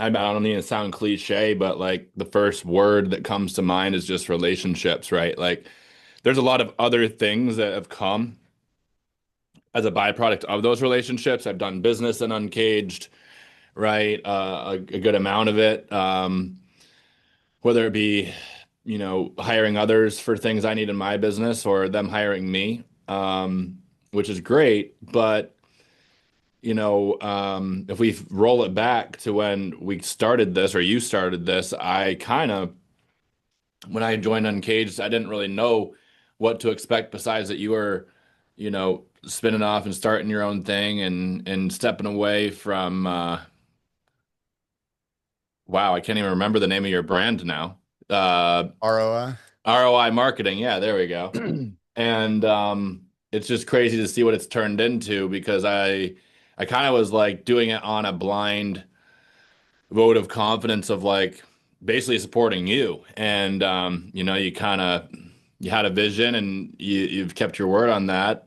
I don't need to sound cliche, but like the first word that comes to mind is just relationships, right? Like there's a lot of other things that have come as a byproduct of those relationships. I've done business in Uncaged, right? A good amount of it. Whether it be, hiring others for things I need in my business or them hiring me, which is great. But, if we roll it back to when we started this or you started this, when I joined Uncaged, I didn't really know what to expect besides that you were, spinning off and starting your own thing and stepping away from, wow, I can't even remember the name of your brand now. ROI. ROI marketing. Yeah, there we go. And it's just crazy to see what it's turned into because I kind of was like doing it on a blind vote of confidence of like basically supporting you. And you had a vision and you've kept your word on that.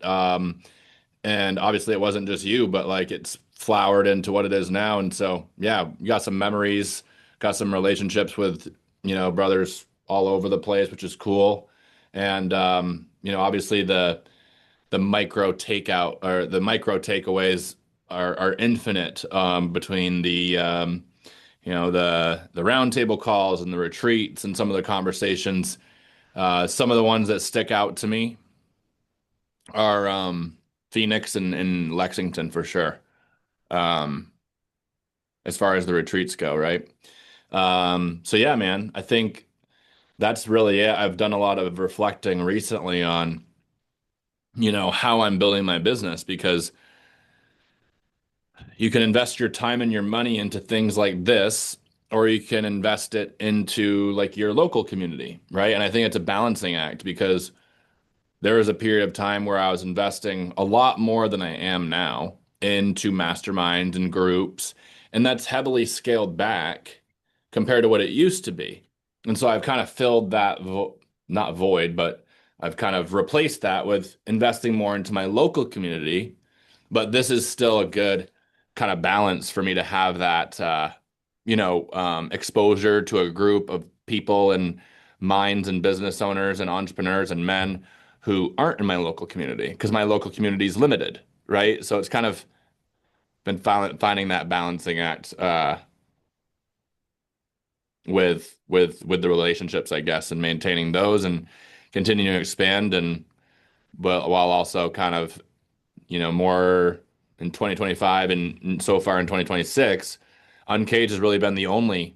And obviously it wasn't just you, but like it's flowered into what it is now. And so yeah, you got some memories, got some relationships with, brothers all over the place, which is cool. And obviously the micro takeout or the micro takeaways are infinite between the roundtable calls and the retreats and some of the conversations. Some of the ones that stick out to me are Phoenix and Lexington for sure. Um, as far as the retreats go, right? So yeah, man, I think that's really it. I've done a lot of reflecting recently on, how I'm building my business because you can invest your time and your money into things like this, or you can invest it into like your local community, right? And I think it's a balancing act because there was a period of time where I was investing a lot more than I am now into masterminds and groups, and that's heavily scaled back compared to what it used to be. And so I've kind of filled that vo not void, but I've kind of replaced that with investing more into my local community. But this is still a good kind of balance for me to have that, exposure to a group of people and minds and business owners and entrepreneurs and men who aren't in my local community because my local community is limited, right? So it's kind of been finding that balancing act with the relationships, I guess, and maintaining those and continuing to expand and but while also kind of more in 2025 and so far in 2026, Uncaged has really been the only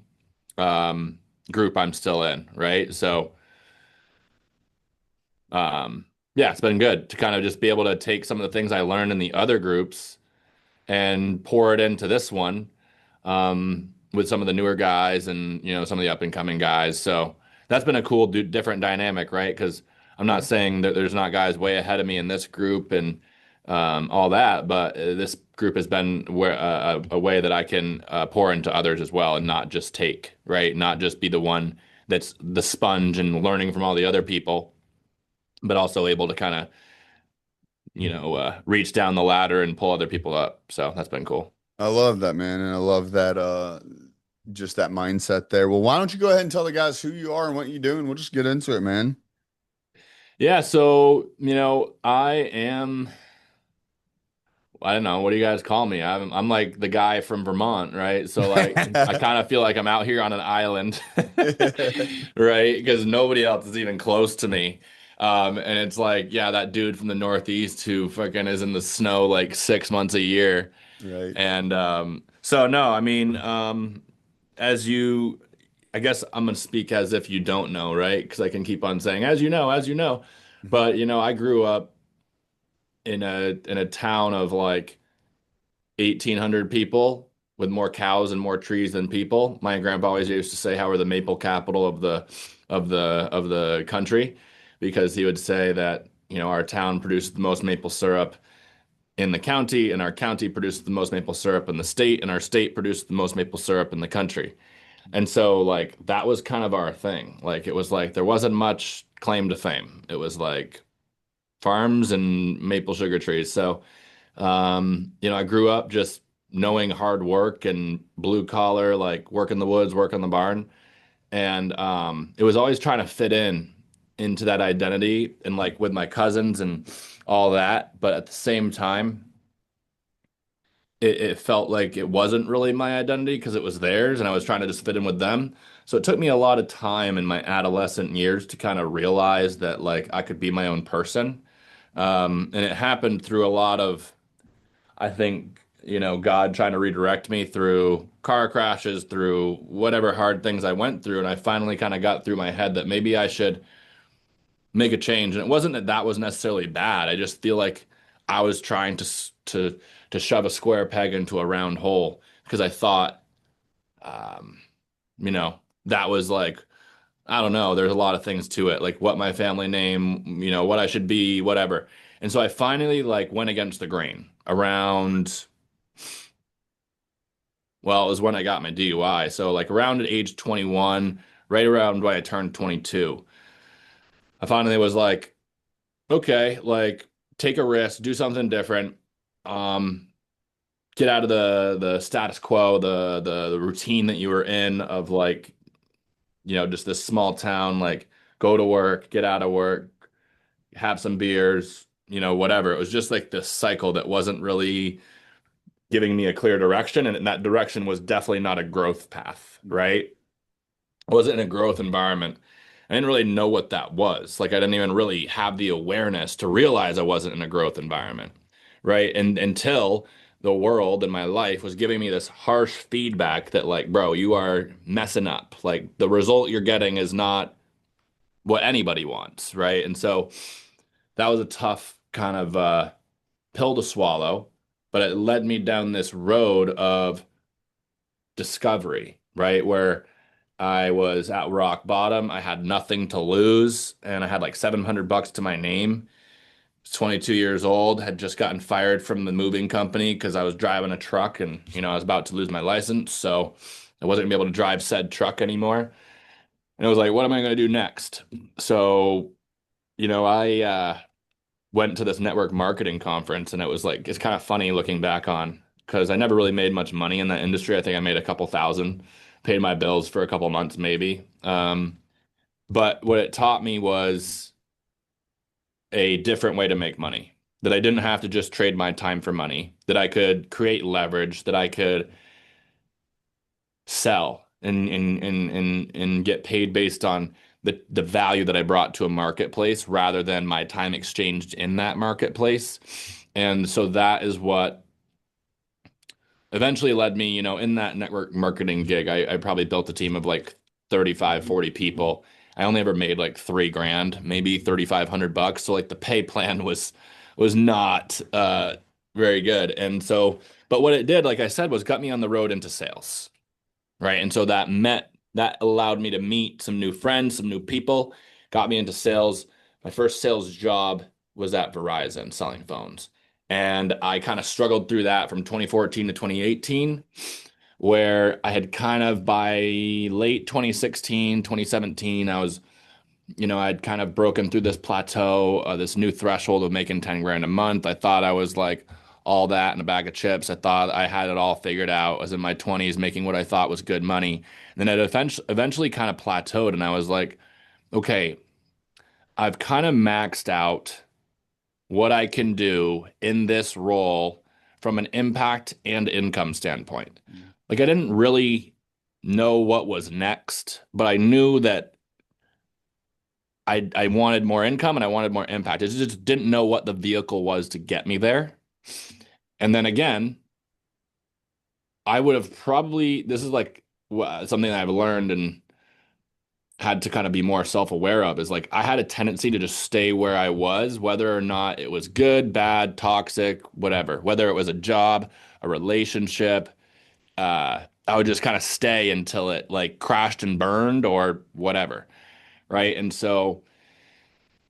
group I'm still in, right? So, yeah, it's been good to kind of just be able to take some of the things I learned in the other groups and pour it into this one with some of the newer guys and some of the up and coming guys. So that's been a cool, different dynamic, right? Because I'm not saying that there's not guys way ahead of me in this group and all that, but this group has been a way that I can pour into others as well and not just take, right? Not just be the one that's the sponge and learning from all the other people, but also able to kind of, reach down the ladder and pull other people up. So that's been cool. I love that, man, and I love that just that mindset there. Well, why don't you go ahead and tell the guys who you are and what you do, and we'll just get into it, man. Yeah, so I don't know, what do you guys call me? I'm like the guy from Vermont, right? So like I kind of feel like I'm out here on an island, right? Because nobody else is even close to me. And it's like, yeah, that dude from the Northeast who fucking is in the snow like 6 months a year. Right. And so no, I mean, I guess I'm gonna speak as if you don't know, right? Because I can keep on saying, as you know. But I grew up in a town of like 1,800 people with more cows and more trees than people. My grandpa always used to say how we're the maple capital of the country because he would say that, our town produces the most maple syrup in the county, and our county produces the most maple syrup in the state, and our state produces the most maple syrup in the country. And so like that was kind of our thing. Like it was like there wasn't much claim to fame. It was like farms and maple sugar trees. So I grew up just knowing hard work and blue collar, like work in the woods, work in the barn. And it was always trying to fit in into that identity and like with my cousins and all that. But at the same time, it felt like it wasn't really my identity because it was theirs and I was trying to just fit in with them. So it took me a lot of time in my adolescent years to kind of realize that like I could be my own person. And it happened through a lot of, I think, God trying to redirect me through car crashes, through whatever hard things I went through. And I finally kind of got through my head that maybe I should make a change. And it wasn't that that was necessarily bad. I just feel like I was trying to shove a square peg into a round hole because I thought, um, that was like, I don't know, there's a lot of things to it, like what my family name, what I should be, whatever. And so I finally like went against the grain around, well, it was when I got my DUI. So like around at age 21, right around when I turned 22, I finally was like, okay, like take a risk, do something different. Um, get out of the status quo, the routine that you were in of like, just this small town, like go to work, get out of work, have some beers, whatever. It was just like this cycle that wasn't really giving me a clear direction. And that direction was definitely not a growth path, right? I wasn't in a growth environment. I didn't really know what that was. Like I didn't even really have the awareness to realize I wasn't in a growth environment, right? And until the world and my life was giving me this harsh feedback that like, bro, you are messing up. Like the result you're getting is not what anybody wants, right? And so that was a tough kind of pill to swallow, but it led me down this road of discovery, right? Where I was at rock bottom. I had nothing to lose, and I had like 700 bucks to my name. I was 22 years old, had just gotten fired from the moving company because I was driving a truck and, I was about to lose my license. So I wasn't gonna be able to drive said truck anymore. And I was like, what am I going to do next? So, I went to this network marketing conference and it was like, it's kind of funny looking back on because I never really made much money in that industry. I think I made a couple thousand, paid my bills for a couple months maybe. But what it taught me was a different way to make money, that I didn't have to just trade my time for money, that I could create leverage, that I could sell and get paid based on the value that I brought to a marketplace rather than my time exchanged in that marketplace. And so that is what eventually led me, in that network marketing gig, I probably built a team of like 35, 40 people. I only ever made like 3 grand, maybe 3,500 bucks. So like the pay plan was not very good. And so, but what it did, like I said, was got me on the road into sales. Right. And so that allowed me to meet some new friends, some new people, got me into sales. My first sales job was at Verizon selling phones. And I kind of struggled through that from 2014 to 2018, where I had kind of by late 2016, 2017, I'd kind of broken through this plateau, this new threshold of making 10 grand a month. I thought I was like all that in a bag of chips. I thought I had it all figured out. I was in my 20s making what I thought was good money. And then it eventually kind of plateaued, and I was like, okay, I've kind of maxed out what I can do in this role from an impact and income standpoint. Like I didn't really know what was next, but I knew that I wanted more income and I wanted more impact. I just didn't know what the vehicle was to get me there. And then again, I would have probably, this is like something that I've learned and had to kind of be more self-aware of is like I had a tendency to just stay where I was, whether or not it was good, bad, toxic, whatever, whether it was a job, a relationship, I would just kind of stay until it like crashed and burned or whatever. Right. And so,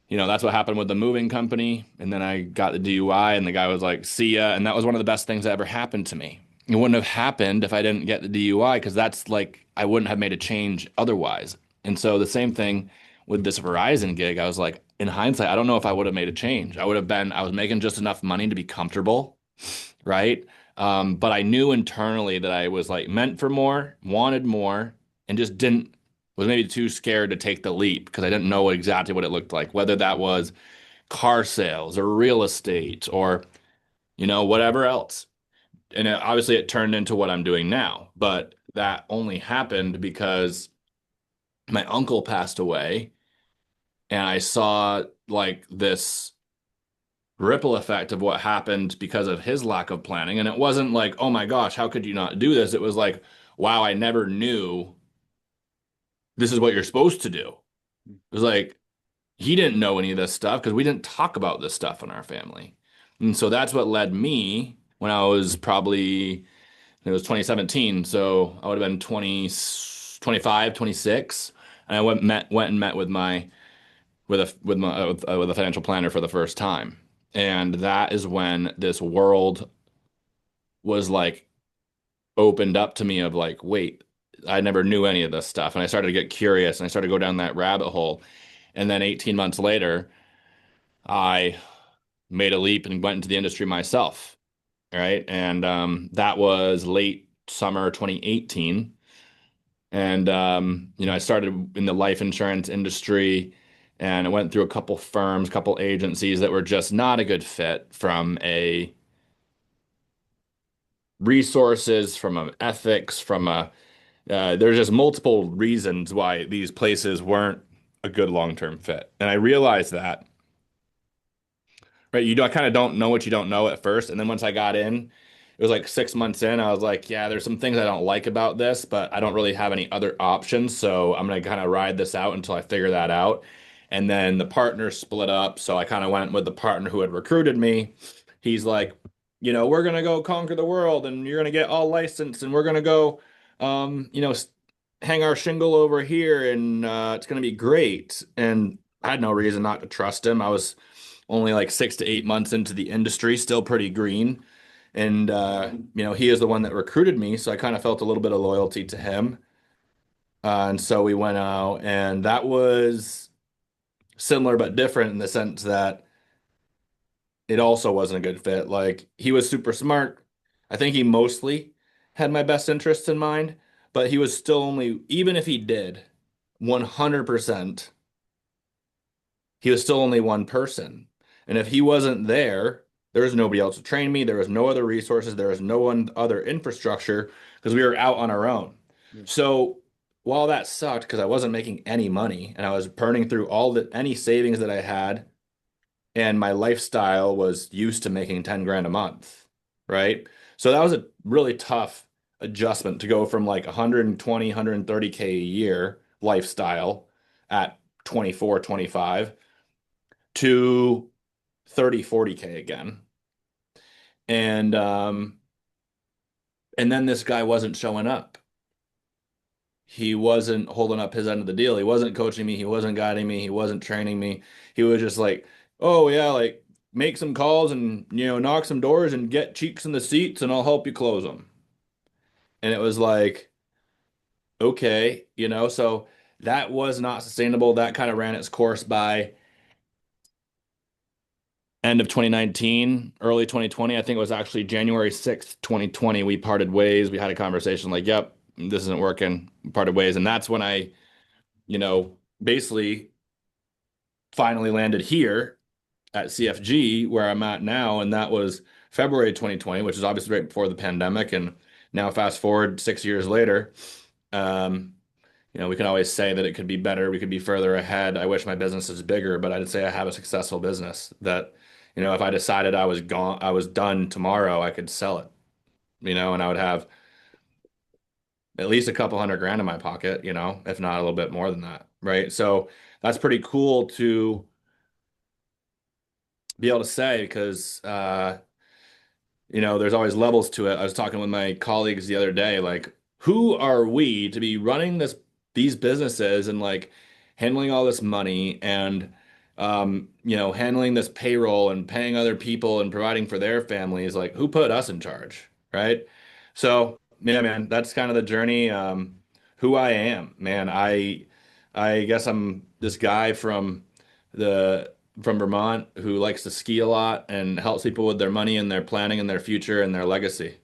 that's what happened with the moving company. And then I got the DUI and the guy was like, see ya. And that was one of the best things that ever happened to me. It wouldn't have happened if I didn't get the DUI because that's like, I wouldn't have made a change otherwise. And so the same thing with this Verizon gig, I was like, in hindsight, I don't know if I would have made a change. I was making just enough money to be comfortable, right? But I knew internally that I was like meant for more, wanted more, and just didn't was maybe too scared to take the leap because I didn't know exactly what it looked like, whether that was car sales or real estate or whatever else. And obviously it turned into what I'm doing now, but that only happened because my uncle passed away and I saw like this ripple effect of what happened because of his lack of planning. And it wasn't like, oh my gosh, how could you not do this? It was like, wow, I never knew this is what you're supposed to do. It was like, he didn't know any of this stuff because we didn't talk about this stuff in our family. And so that's what led me when I was probably, it was 2017. So I would have been 25, 26. And I went and met with with a financial planner for the first time. And that is when this world was like opened up to me of like, wait, I never knew any of this stuff. And I started to get curious and I started to go down that rabbit hole. And then 18 months later, I made a leap and went into the industry myself. Right. And that was late summer 2018. And I started in the life insurance industry and I went through a couple firms, couple agencies that were just not a good fit from a resources, from a ethics, from a there's just multiple reasons why these places weren't a good long-term fit. And I realized that, right, I kind of don't know what you don't know at first. And then once I got in, it was like 6 months in, I was like, yeah, there's some things I don't like about this, but I don't really have any other options. So I'm gonna kind of ride this out until I figure that out. And then the partners split up. So I kind of went with the partner who had recruited me. He's like, we're gonna go conquer the world and you're gonna get all licensed and we're gonna go hang our shingle over here and it's gonna be great. And I had no reason not to trust him. I was only like 6 to 8 months into the industry, still pretty green. And he is the one that recruited me, so I kind of felt a little bit of loyalty to him. And so we went out, and that was similar but different in the sense that it also wasn't a good fit. Like he was super smart. I think he mostly had my best interests in mind, but he was still only, even if he did 100%, he was still only one person. And if he wasn't there, there was nobody else to train me. There was no other resources. There was no one other infrastructure because we were out on our own. Yeah. So while that sucked because I wasn't making any money and I was burning through any savings that I had, and my lifestyle was used to making 10 grand a month, right? So that was a really tough adjustment to go from like 120, 130K a year lifestyle at 24, 25 to 30, 40K again. And and then this guy wasn't showing up. He wasn't holding up his end of the deal. He wasn't coaching me, he wasn't guiding me, he wasn't training me. He was just like, "Oh yeah, like make some calls and knock some doors and get cheeks in the seats and I'll help you close them." And it was like, "Okay, so that was not sustainable. That kind of ran its course by end of 2019, early 2020. I think it was actually January 6th, 2020. We parted ways. We had a conversation like, yep, this isn't working. We parted ways. And that's when I, basically finally landed here at CFG where I'm at now. And that was February 2020, which is obviously right before the pandemic. And now fast forward 6 years later, um, we can always say that it could be better. We could be further ahead. I wish my business was bigger, but I'd say I have a successful business that, if I decided I was gone, I was done tomorrow, I could sell it, and I would have at least a couple hundred grand in my pocket, if not a little bit more than that. Right. So that's pretty cool to be able to say because, there's always levels to it. I was talking with my colleagues the other day, like, who are we to be running these businesses and like handling all this money and handling this payroll and paying other people and providing for their families? Like, who put us in charge, right? So, yeah, man, that's kind of the journey. Who I am, man. I guess I'm this guy the from Vermont who likes to ski a lot and helps people with their money and their planning and their future and their legacy.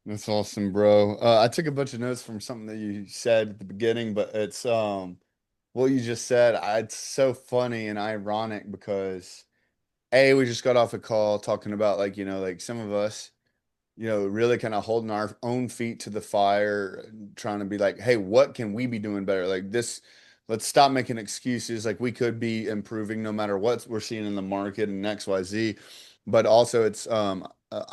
That's awesome, bro. I took a bunch of notes from something that you said at the beginning, but it's what you just said. It's so funny and ironic because we just got off a call talking about like, like some of us, really kind of holding our own feet to the fire, trying to be like, hey, what can we be doing better? Like this, let's stop making excuses. Like we could be improving no matter what we're seeing in the market and XYZ. But also it's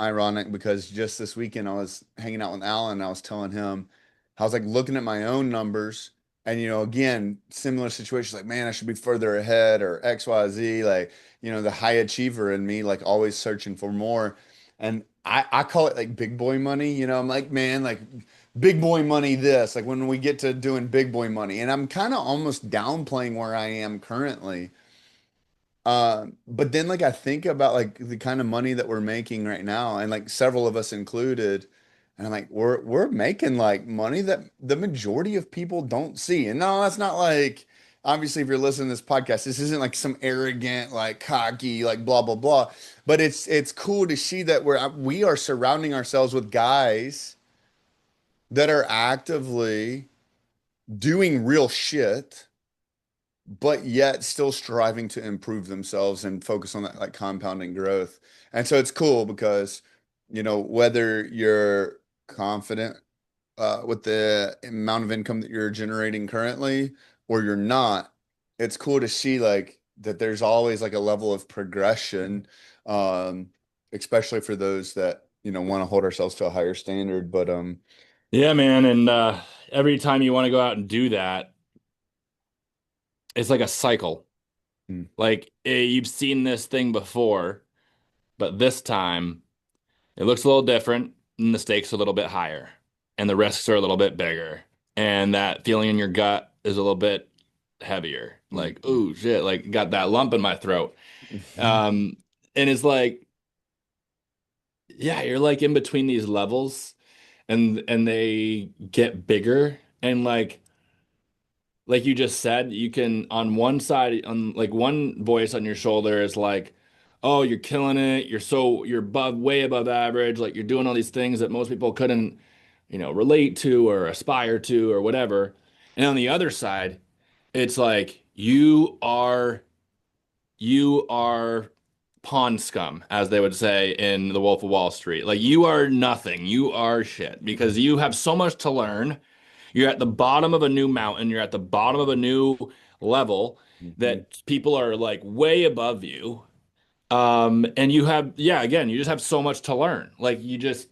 ironic because just this weekend I was hanging out with Alan and I was telling him, I was like looking at my own numbers and again, similar situations like, man, I should be further ahead or XYZ, like, the high achiever in me, like always searching for more. And I call it like big boy money. I'm like, man, like big boy money this, like when we get to doing big boy money. And I'm kind of almost downplaying where I am currently. But then like I think about like the kind of money that we're making right now, and like several of us included, and I'm like, we're making like money that the majority of people don't see. And no, that's not like obviously if you're listening to this podcast, this isn't like some arrogant, like cocky, like blah blah blah. But it's cool to see that we are surrounding ourselves with guys that are actively doing real shit but yet still striving to improve themselves and focus on that like compounding growth. And so it's cool because, whether you're confident with the amount of income that you're generating currently or you're not, it's cool to see like that there's always like a level of progression, um, especially for those that, want to hold ourselves to a higher standard. But Yeah, man. And every time you want to go out and do that, it's like a cycle. mm, Like you've seen this thing before, but this time it looks a little different and the stakes are a little bit higher and the risks are a little bit bigger. And that feeling in your gut is a little bit heavier. Like, mm, oh shit, like got that lump in my throat. mm. Um, and it's like, yeah, you're like in between these levels and they get bigger and like you just said, you can on one side, on like one voice on your shoulder is like, oh, you're killing it. You're above, way above average. Like you're doing all these things that most people couldn't, relate to or aspire to or whatever. And on the other side, it's like you are pond scum, as they would say in The Wolf of Wall Street. Like you are nothing. You are shit because you have so much to learn. You're at the bottom of a new mountain. You're at the bottom of a new level Mhm. that people are like way above you. And you have, yeah, again, you just have so much to learn. Like you just,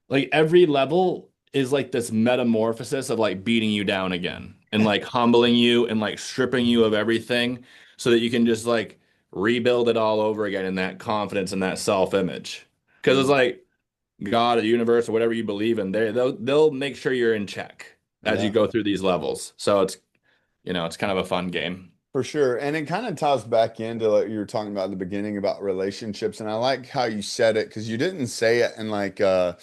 like every level is like this metamorphosis of like beating you down again and like humbling you and like stripping you of everything so that you can just like rebuild it all over again in that confidence and that self-image. Because it's Mm. like God or the universe or whatever you believe in, they'll make sure you're in check as you Yeah. go through these levels. So it's kind of a fun game. For sure. And it kind of ties back into like you were talking about at the beginning about relationships. And I like how you said it because you didn't say it in like a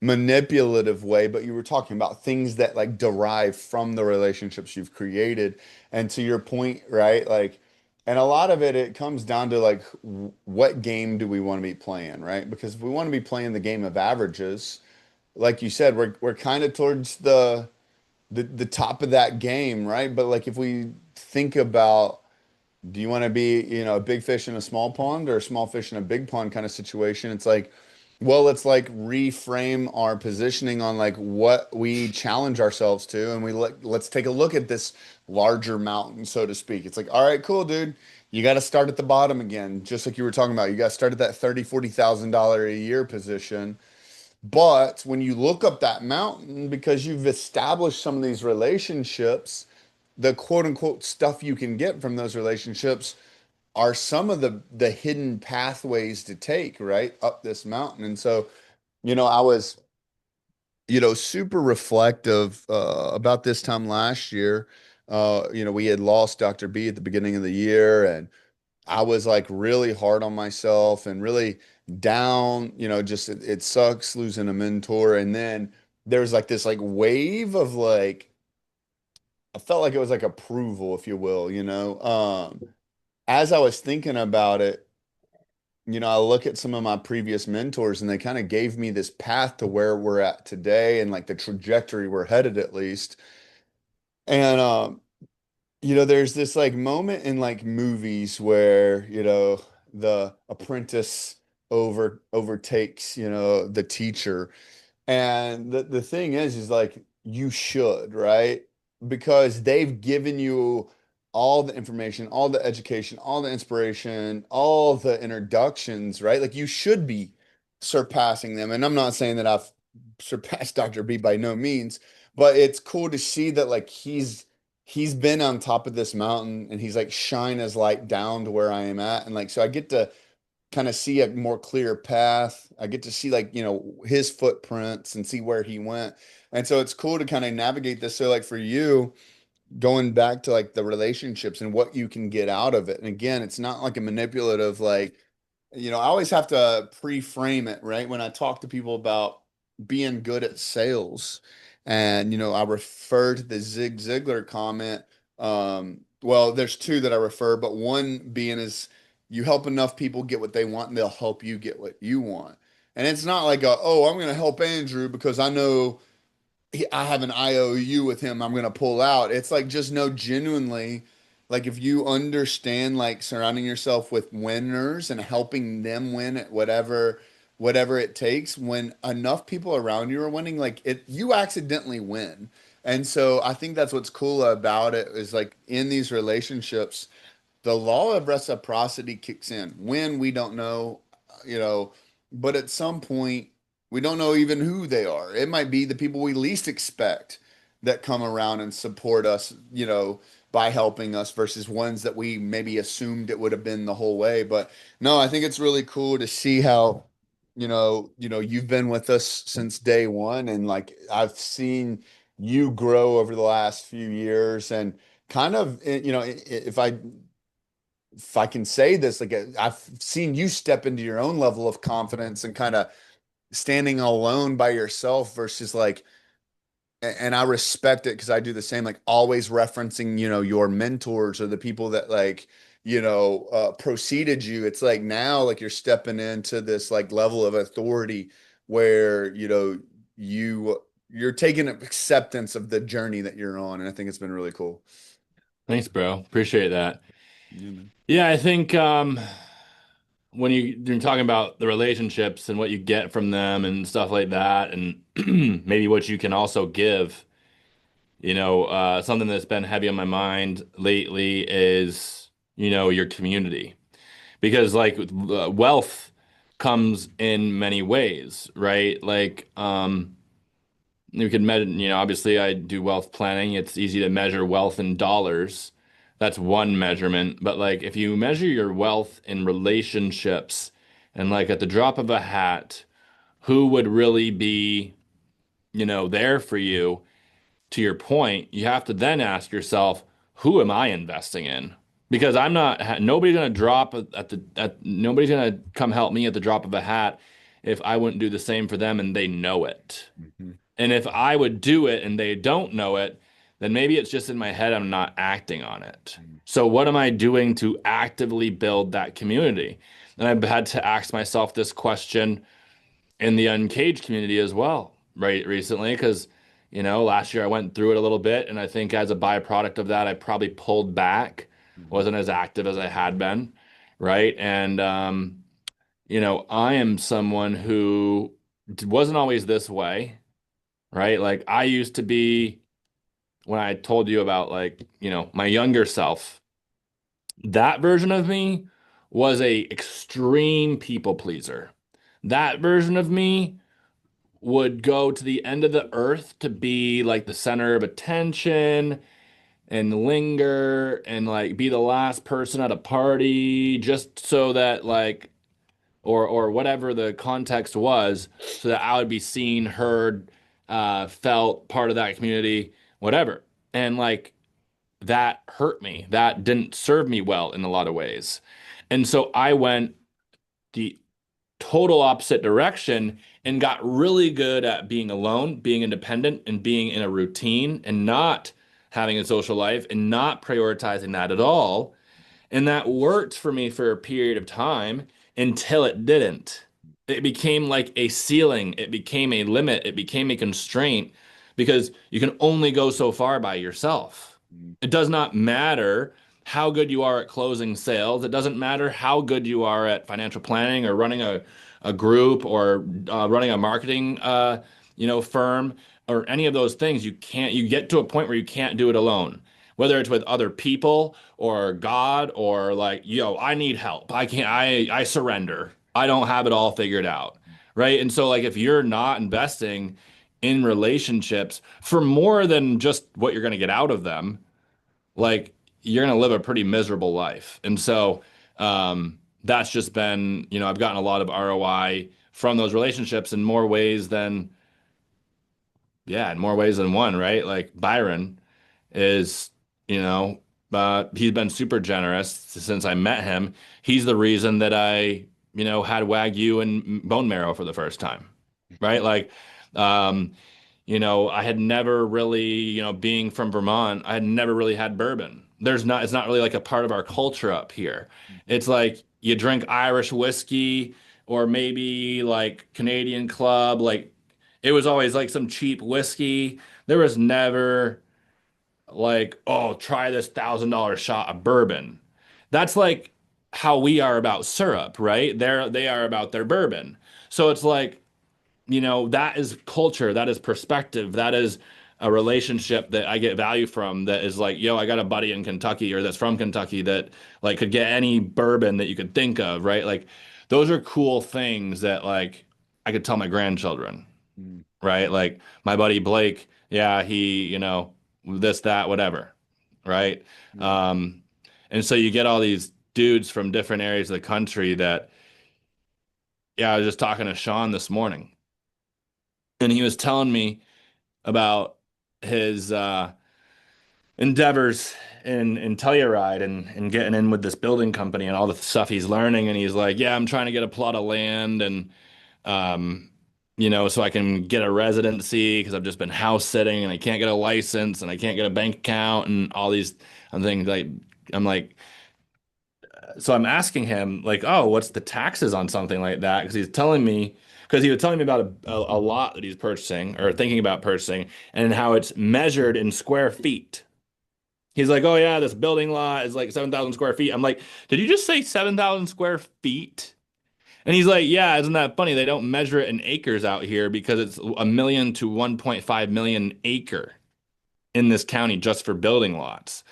manipulative way, but you were talking about things that like derive from the relationships you've created. And to your point, right? Like, and a lot of it, it comes down to like what game do we want to be playing, right? Because if we want to be playing the game of averages, like you said, we're kind of towards the top of that game, right? But like if we think about do you want to be, a big fish in a small pond or a small fish in a big pond kind of situation? It's like, well, let's like reframe our positioning on like what we challenge ourselves to, and let's take a look at this larger mountain, so to speak. It's like, all right, cool, dude. You got to start at the bottom again, just like you were talking about. You got to start at that 30, $40,000 a year position. But when you look up that mountain, because you've established some of these relationships, the quote unquote stuff you can get from those relationships are some of the hidden pathways to take right up this mountain. And so, I was, super reflective about this time last year. We had lost Dr. B at the beginning of the year, and I was like really hard on myself and really down, just it sucks losing a mentor. And then there's like this like wave of like I felt like it was like approval, if you will, as I was thinking about it, I look at some of my previous mentors and they kind of gave me this path to where we're at today and like the trajectory we're headed at least. And there's this like moment in like movies where, the apprentice overtakes, the teacher. And the thing is like you should, right? Because they've given you all the information, all the education, all the inspiration, all the introductions, right? Like you should be surpassing them. And I'm not saying that I've surpassed Dr. B by no means, but it's cool to see that like he's been on top of this mountain and he's like shine his light down to where I am at. And like so I get to kind of see a more clear path. I get to see like, his footprints and see where he went. And so it's cool to kind of navigate this. So like for you, going back to like the relationships and what you can get out of it. And again, it's not like a manipulative, like, I always have to pre-frame it, right? When I talk to people about being good at sales, and I refer to the Zig Ziglar comment. Well, there's two that I refer, but one being is you help enough people get what they want, and they'll help you get what you want. And it's not like oh, I'm going to help Andrew because I know I have an IOU with him, I'm gonna pull out. It's like just no, genuinely, like if you understand like surrounding yourself with winners and helping them win at whatever it takes, when enough people around you are winning, like you accidentally win. And so I think that's what's cool about it is like in these relationships the law of reciprocity kicks in when we don't know, you know, but at some point we don't know even who they are. It might be the people we least expect that come around and support us, by helping us versus ones that we maybe assumed it would have been the whole way. But no, I think it's really cool to see how, you've been with us since day one and like I've seen you grow over the last few years and kind of, if I can say this, like I've seen you step into your own level of confidence and kind of standing alone by yourself versus like, and I respect it because I do the same, like always referencing, your mentors or the people that like, preceded you. It's like now, like you're stepping into this like level of authority where, you're taking acceptance of the journey that you're on. And I think it's been really cool. Thanks, bro. Appreciate that. Yeah, man. Yeah, I think when you're talking about the relationships and what you get from them and stuff like that, and maybe what you can also give, something that's been heavy on my mind lately is, your community. Because like wealth comes in many ways, right? Like you can measure, obviously I do wealth planning. It's easy to measure wealth in dollars. That's one measurement. But like if you measure your wealth in relationships and like at the drop of a hat, who would really be, there for you, to your point, you have to then ask yourself, who am I investing in? Because I'm not, nobody's gonna drop nobody's gonna come help me at the drop of a hat if I wouldn't do the same for them and they know it. Mhm. And if I would do it and they don't know it, then maybe it's just in my head, I'm not acting on it. So what am I doing to actively build that community? And I've had to ask myself this question in the Uncaged community as well, right, recently, because, last year I went through it a little bit, and I think as a byproduct of that, I probably pulled back, Mhm. wasn't as active as I had been, right? And, I am someone who wasn't always this way, right? Like I used to be when I told you about like, my younger self, that version of me was a extreme people pleaser. That version of me would go to the end of the earth to be like the center of attention and linger and like be the last person at a party just so that like or whatever the context was so that I would be seen, heard, felt part of that community, whatever. And like that hurt me. That didn't serve me well in a lot of ways. And so I went the total opposite direction and got really good at being alone, being independent, and being in a routine and not having a social life and not prioritizing that at all. And that worked for me for a period of time. until it didn't. It became like a ceiling, it became a limit, it became a constraint because you can only go so far by yourself. Mm. It does not matter how good you are at closing sales. It doesn't matter how good you are at financial planning or running a group or running a marketing firm or any of those things. You get to a point where you can't do it alone. Whether it's with other people or God or like, yo, I need help. I surrender. I don't have it all figured out. Right. And so like if you're not investing in relationships for more than just what you're going to get out of them, like you're going to live a pretty miserable life. And so that's just been, I've gotten a lot of ROI from those relationships in more ways than, yeah, in more ways than one, right? Like Byron is, you know, he's been super generous since I met him. He's the reason that I, had Wagyu and bone marrow for the first time, right? Like, um, I had never really, being from Vermont, I had never really had bourbon. It's not really like a part of our culture up here. It's like you drink Irish whiskey or maybe like Canadian Club. Like it was always like some cheap whiskey. There was never like, oh, try this $1,000 shot of bourbon. That's like how we are about syrup, right? They are about their bourbon. So it's like, that is culture, that is perspective, that is a relationship that I get value from that is like, yo, I got a buddy in Kentucky or that's from Kentucky that like could get any bourbon that you could think of, right? Like those are cool things that like I could tell my grandchildren, Mm. right? Like my buddy Blake, yeah, he, this, that, whatever, right? Yeah. Um, and so you get all these dudes from different areas of the country that, yeah, I was just talking to Sean this morning, and he was telling me about his endeavors in Telluride and getting in with this building company and all the stuff he's learning. And he's like, yeah, I'm trying to get a plot of land and um, so I can get a residency because I've just been house sitting and I can't get a license and I can't get a bank account and all these things. Like I'm like, so I'm asking him like, oh, what's the taxes on something like that? Because he was telling me about a lot that he's purchasing or thinking about purchasing and how it's measured in square feet. He's like, oh yeah, this building lot is like 7,000 square feet. I'm like, did you just say 7,000 square feet? And he's like, yeah, isn't that funny? They don't measure it in acres out here because it's a million to 1.5 million acre in this county just for building lots.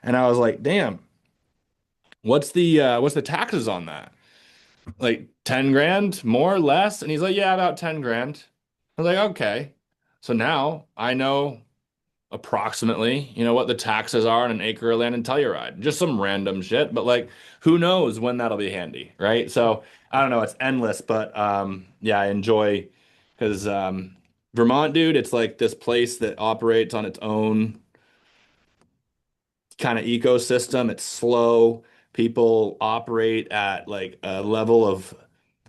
And I was like, damn, what's the taxes on that? Like 10 grand, more, less? And he's like, yeah, about 10 grand. I was like, okay. So now I know approximately, what the taxes are on an acre of land in Telluride. Just some random shit, but like who knows when that'll be handy, right? So I don't know, it's endless, but yeah, I enjoy because Vermont, dude, it's like this place that operates on its own kind of ecosystem. It's slow. People operate at like a level of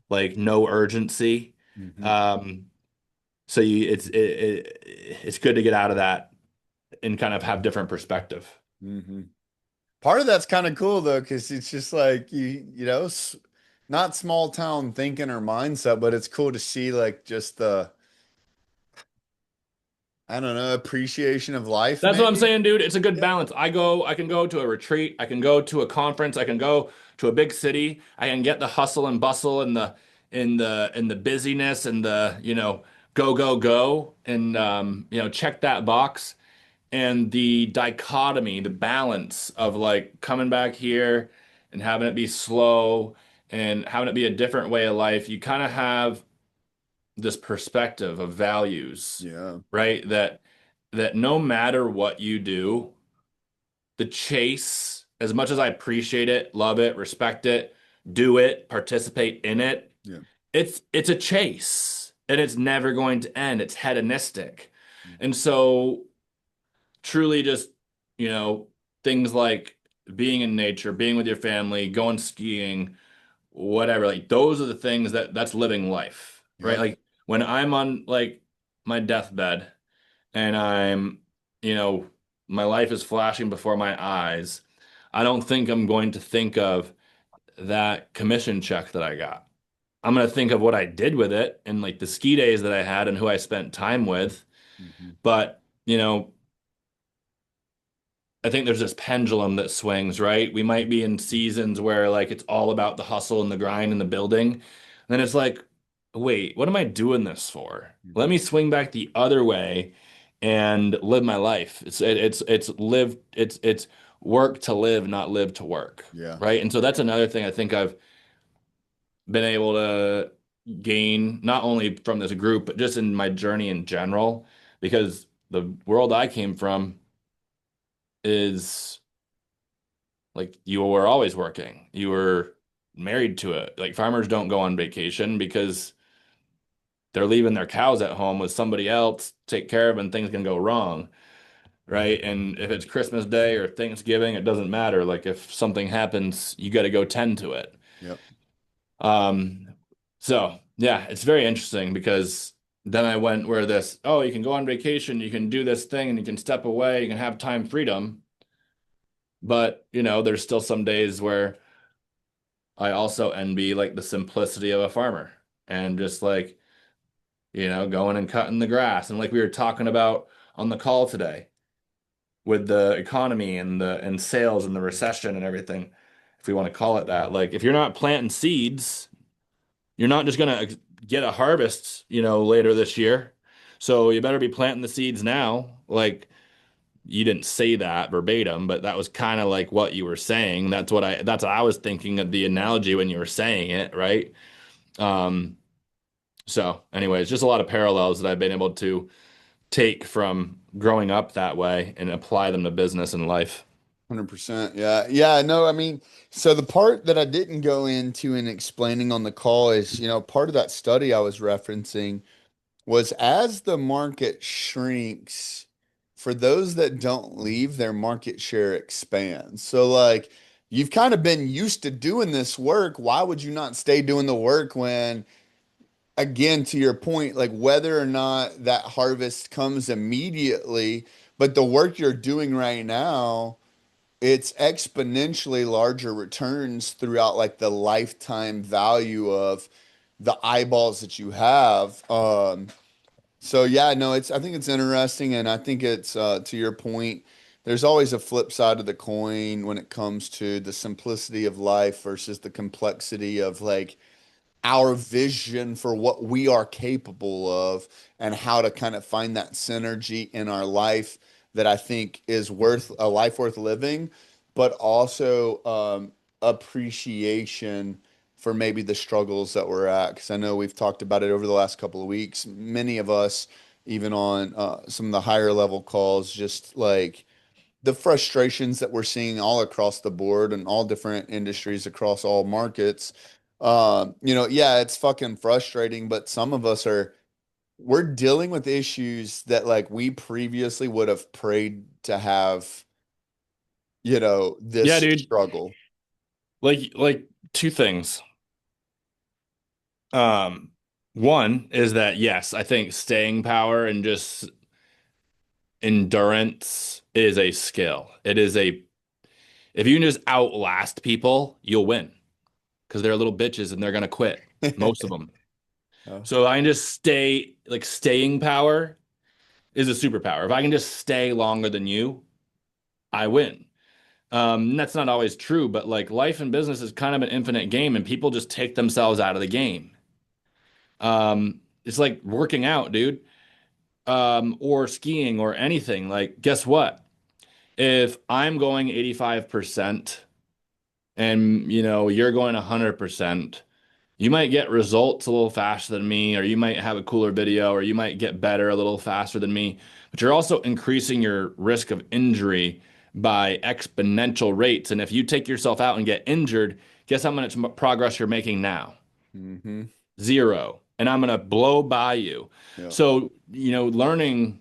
like no urgency. Hmm. Um, so it's good to get out of that and kind of have different perspective. Hmm. Part of that's kind of cool though, because it's just like not small town thinking or mindset, but it's cool to see like just the, I don't know, appreciation of life That's what I'm maybe. saying, dude. It's a good Yeah. balance. I can go to a retreat, I can go to a conference, I can go to a big city, I can get the hustle and bustle and the busyness and the, go, go, go, and check that box. And the dichotomy, the balance of like coming back here and having it be slow and having it be a different way of life, you kind of have this perspective of values, Yeah. right? That no matter what you do, the chase, as much as I appreciate it, love it, respect it, do it, participate in it, Yeah. it's a chase and it's never going to end. It's hedonistic. And so truly just, you know, things like being in nature, being with your family, going skiing, whatever, like those are the things that's living life, right? Yep. Like when I'm on like my deathbed and I'm, you know, my life is flashing before my eyes, I don't think I'm going to think of that commission check that I got. I'm gonna think of what I did with it and like the ski days that I had and who I spent time with. Mhm. But, you know, I think there's this pendulum that swings, right? We might be in seasons where like it's all about the hustle and the grind and the building. And then it's like, wait, what am I doing this for? Let Mhm. me swing back the other way and live my life. It's work to live, not live to work, Yeah. right? And so that's another thing I think I've been able to gain not only from this group, but just in my journey in general, because the world I came from is like you were always working. You were married to it. Like farmers don't go on vacation because they're leaving their cows at home with somebody else to take care of and things can go wrong, right? And if it's Christmas Day or Thanksgiving, it doesn't matter. Like if something happens, you got to go tend to it. Yep. Um, so yeah, it's very interesting because then I went where this, oh, you can go on vacation, you can do this thing and you can step away, you can have time freedom. But, you know, there's still some days where I also envy like the simplicity of a farmer and just like, you know, going and cutting the grass. And like we were talking about on the call today with the economy and the and sales and the recession and everything, if we want to call it that. Like if you're not planting seeds, you're not just gonna get a harvest, you know, later this year. So you better be planting the seeds now. Like you didn't say that verbatim, but that was kind of like what you were saying. That's what I was thinking of the analogy when you were saying it, right? Um, so anyways, just a lot of parallels that I've been able to take from growing up that way and apply them to business and life. 100%. Yeah. Yeah. No, I mean, so the part that I didn't go into in explaining on the call is, part of that study I was referencing was as the market shrinks, for those that don't leave, their market share expands. So, like, you've kind of been used to doing this work. Why would you not stay doing the work when, again, to your point, like whether or not that harvest comes immediately, but the work you're doing right now, it's exponentially larger returns throughout like the lifetime value of the eyeballs that you have. So yeah, no, I think it's interesting, and I think it's to your point, there's always a flip side of the coin when it comes to the simplicity of life versus the complexity of like our vision for what we are capable of and how to kind of find that synergy in our life that I think is worth a life worth living, but also appreciation for maybe the struggles that we're at. Because I know we've talked about it over the last couple of weeks. Many of us, even on some of the higher level calls, just like the frustrations that we're seeing all across the board and all different industries across all markets. Yeah, it's fucking frustrating, but some of us we're dealing with issues that like we previously would have prayed to have, Yeah, this dude. struggle. Like two things. Um, One is that yes, I think staying power and just endurance is a skill. It is a if you can just outlast people, you'll win because they're little bitches and they're gonna quit, most of them. Oh, So I can just stay like staying power is a superpower. If I can just stay longer than you, I win. And that's not always true, but like life and business is kind of an infinite game, and people just take themselves out of the game. It's like working out, dude, or skiing or anything. Like, guess what? If I'm going 85% and you know you're going 100%, you might get results a little faster than me, or you might have a cooler video, or you might get better a little faster than me, but you're also increasing your risk of injury by exponential rates. And if you take yourself out and get injured, guess how much progress you're making now? mm-hmm. Zero. And I'm gonna blow by you. Yeah. So, you know, learning,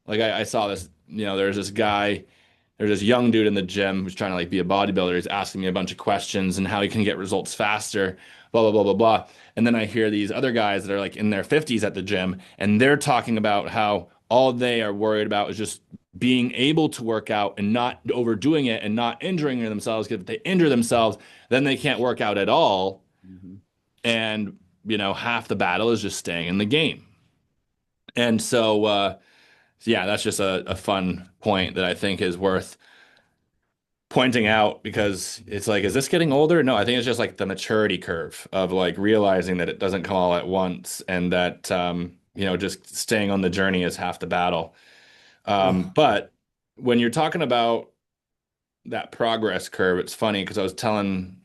like I saw this, you know, there's this young dude in the gym who's trying to like be a bodybuilder. He's asking me a bunch of questions and how he can get results faster, blah, blah, blah, blah, blah. And then I hear these other guys that are like in their 50s at the gym, and they're talking about how all they are worried about is just being able to work out and not overdoing it and not injuring themselves. Because if they injure themselves, then they can't work out at all. Mhm. And, half the battle is just staying in the game. And so, yeah, that's just a fun point that I think is worth pointing out because it's like, is this getting older? No, I think it's just like the maturity curve of like realizing that it doesn't come all at once and that, just staying on the journey is half the battle. Oh, But when you're talking about that progress curve, it's funny because I was telling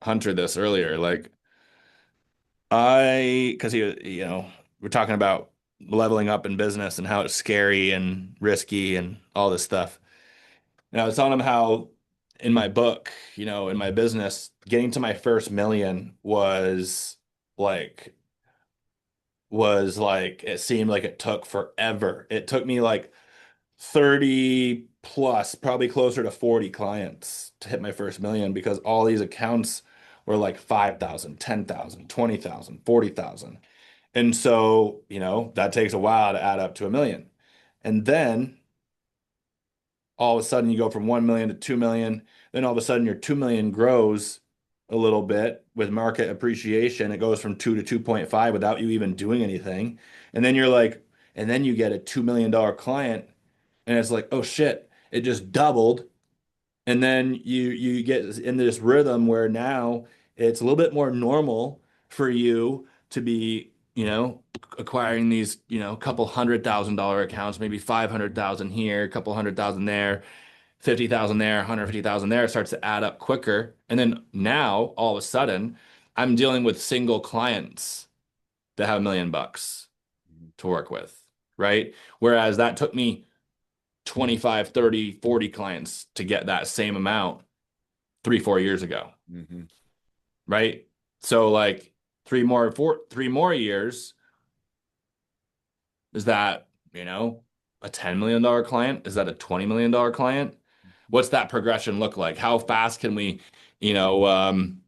Hunter this earlier. Like, because we're talking about leveling up in business and how it's scary and risky and all this stuff. And I was telling him how in my book, in my business, getting to my first million like was like it seemed like it took forever. It took me like 30 plus, probably closer to 40 clients to hit my first million because all these accounts were like 5,000, 10,000, 20,000, 40,000. And so, that takes a while to add up to a million. And then all of a sudden you go from 1 million to 2 million. Then all of a sudden your 2 million grows a little bit with market appreciation. It goes from 2 to 2.5 without you even doing anything. And then you're like, and then you get a $2 million client and it's like, oh shit, it just doubled. And then you get in this rhythm where now it's a little bit more normal for you to be, acquiring these, couple $100,000 accounts, maybe 500,000 here, a couple 100,000 there, 50,000 there, 150,000 there. It starts to add up quicker. And then now all of a sudden, I'm dealing with single clients that have $1 million to work with, right? Whereas that took me 25, 30, 40 clients to get that same amount 3, 4 years ago, mhm. right? So like 3 more years, is that, a $10 million client? Is that a $20 million client? What's that progression look like? How fast can we, you know, um,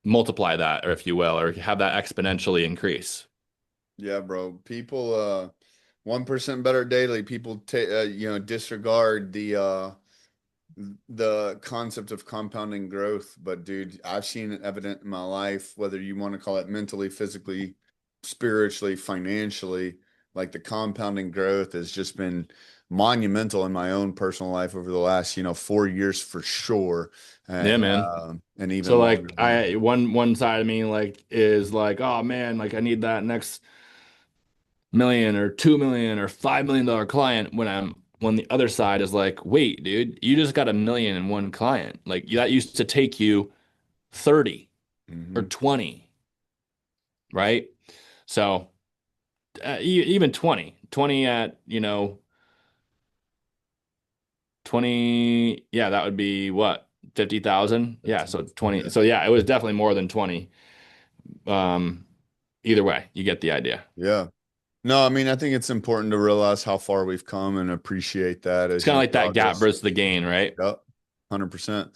multiply that, or if you will, or have that exponentially increase? Yeah, bro. People 1% better daily. People disregard the concept of compounding growth. But dude, I've seen it evident in my life, whether you want to call it mentally, physically, spiritually, financially, like the compounding growth has just been monumental in my own personal life over the last, 4 years for sure. Yeah, man. And even So longer like than that. one side of me like is like, oh man, like I need that next million or 2 million or $5 million client when the other side is like, wait, dude, you just got a million in one client. Like that used to take you 30 or Hmm. 20, right? So even 20 at, 20, yeah, that would be what? 50,000. Yeah, so 20. Yeah. So yeah, it was definitely more than 20. Um, Either way, you get the idea. Yeah. No, I mean, I think it's important to realize how far we've come and appreciate that It's as kind of you like that gap progress. versus the gain, right? Yep. 100%.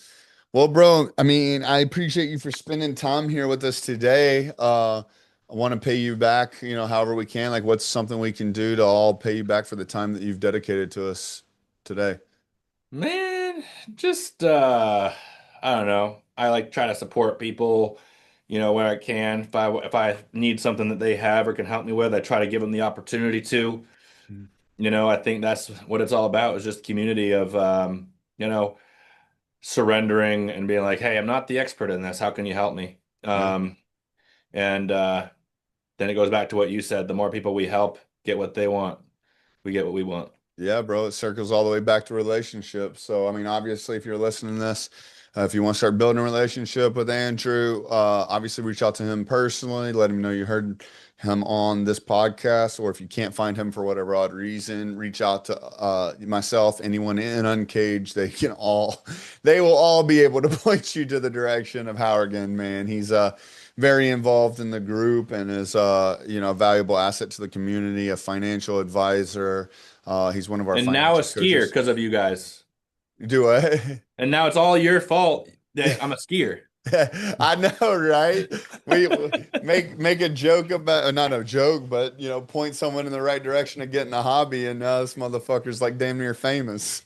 Well, bro, I mean, I appreciate you for spending time here with us today. I want to pay you back, however we can. Like, what's something we can do to all pay you back for the time that you've dedicated to us today? Man, just I don't know. I like try to support people, where I can. If I need something that they have or can help me with, I try to give them the opportunity to. I think that's what it's all about is just community of surrendering and being like, "Hey, I'm not the expert in this. How can you help me?" Yeah. And then it goes back to what you said. The more people we help get what they want, we get what we want. Yeah, bro, it circles all the way back to relationships. So, I mean, obviously, if you're listening to this, if you want to start building a relationship with Andrew, obviously reach out to him personally, let him know you heard him on this podcast, or if you can't find him for whatever odd reason, reach out to myself, anyone in Uncaged. They will all be able to point you to the direction of Howrigan, man. He's very involved in the group and is a valuable asset to the community, a financial advisor. He's one of our And now a financial skier coaches. because of you guys. Do I? And now it's all your fault that I'm a skier. I know, right? We make a joke about, not a joke, but point someone in the right direction of getting a hobby, and now this motherfucker's like damn near famous.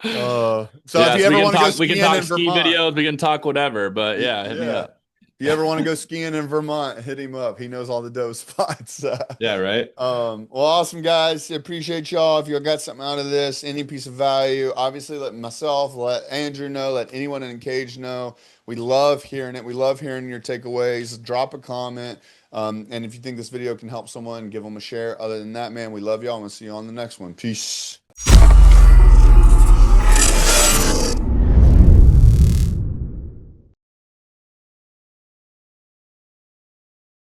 So if Yeah, you so ever want to go we can skiing talk in ski Vermont, videos, we can talk whatever, but yeah, hit me yeah. up. If you ever want to go skiing in Vermont, hit him up. He knows all the dope spots. Yeah, right. Well, awesome guys. Appreciate y'all. If you got something out of this, any piece of value, obviously let myself, let Andrew know, let anyone in Cage know. We love hearing it. We love hearing your takeaways. Drop a comment. And if you think this video can help someone, give them a share. Other than that, man, we love y'all. I'm gonna see you on the next one. Peace.